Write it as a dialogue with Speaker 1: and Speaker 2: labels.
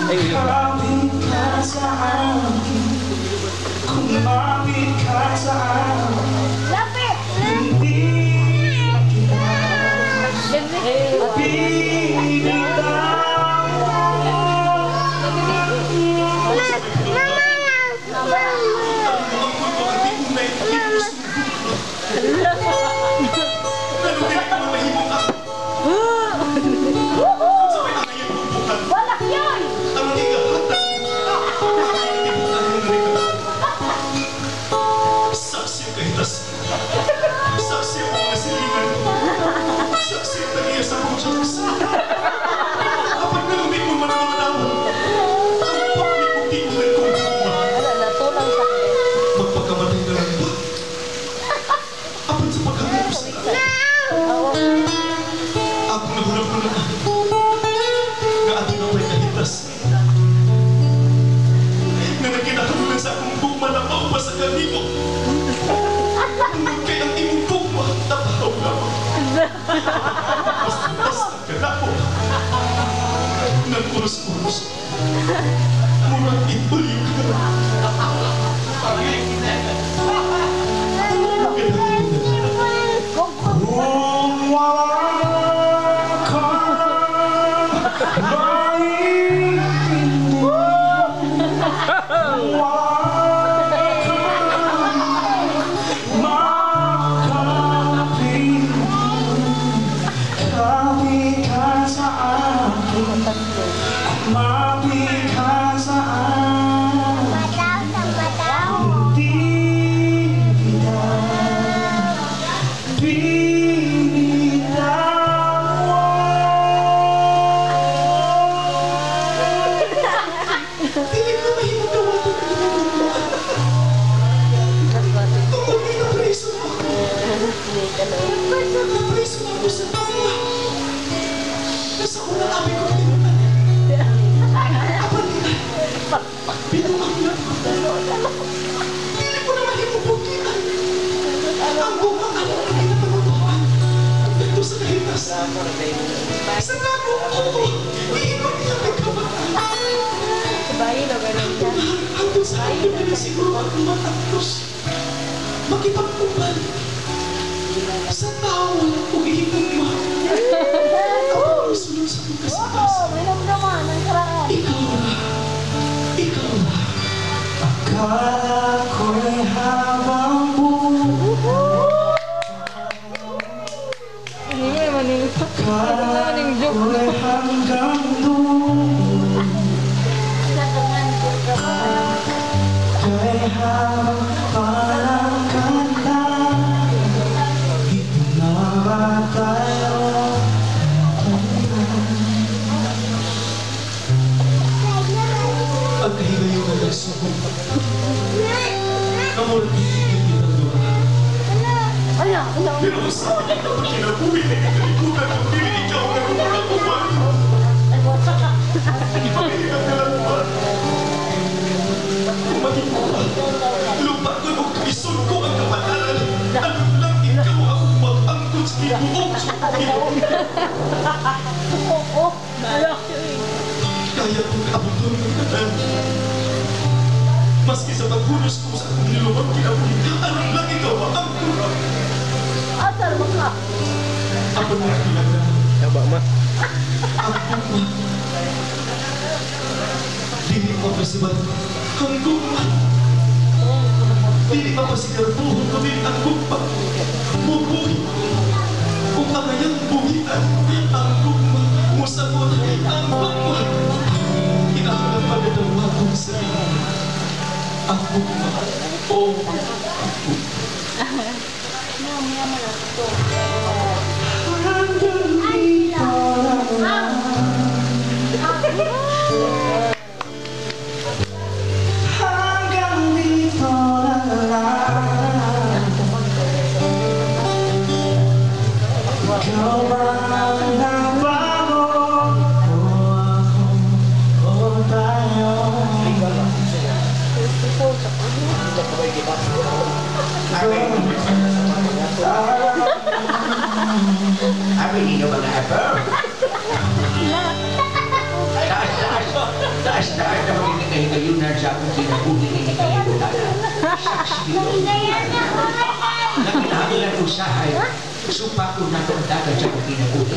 Speaker 1: Kumapit ka sa akin, kumapit ka sa akin.
Speaker 2: Lapit!
Speaker 1: Hindi kita
Speaker 2: Walak yun!
Speaker 1: Saksi ang kahitas, saksi ang mga silingan, saksi ang tagiya sa pusos. Kapag nalumit mo man ang mga tao, ang pagmipugti mo rin kong bukma. Magpagkamatay na lang ba? Apan sa pagkamatay sa ako nahulap mo na nga ating ang may kahitas na nagkinakamulan sa akong bukma na paupa sa kanimo. Kaya ang imong bukma tapahaw lamang. Basta ka na po ng uros-uros murang ibuliw ka. Kung wala ka maintindihan, kung wala ka makapit, kapit ka sa akin, kumapit ka sa akin. Sa labo ko, iinom niya may kabataan. Hanggang sa akin na siguro ang matapos makipagpupal sa tao walang umiinom mo. Ako ang sunod sa mga kasitas. Ikaw na. Akala ko'y habang buhay, akala ko'y hanggang doon, kaya habang parang kanta, ito na ba tayo? Ang kahigayon na nagsubok, amor titigil kitang doon. Pero ang sabi niya kapag kinabuhi na ikalikutan kung dili ikaw na kumakakuman. Ipagilihan ka lang ba? Kung maging mo ba, lupa ko mo kaison ko ang kapalaran. Ano lang ikaw ang mag-angkot sa ibuong sukuhin. Kaya kong kaabutun ng kanan. Maski sa paghunos ko sa akong nilumang kinabuhi, ano lang ikaw ang kurang.
Speaker 2: Asal mo ka?
Speaker 1: Apa na kailangan?
Speaker 3: Yaba ma.
Speaker 1: Ang bukma. Dili pa pasibat ang bukma. Dili pa pasigarbuhon kami ang bukma. Bubuhi. Kung angayang buhitan ang bukma. Musabot ang bukma. Kinakalang pagdadawa kong sarili. Ang bukma. Oh, ang bukma. Hanggang dito lang. Ikaw ba ang nabago? O ako, o tayo?
Speaker 4: Abi, hindi nyo ba na-apple?
Speaker 3: kay kayo na siya kung kinabuhi ni kayo dala. Saksi dito. Nakilala ko usahay. Supa ko na kung dagat siya kung kinabuhi.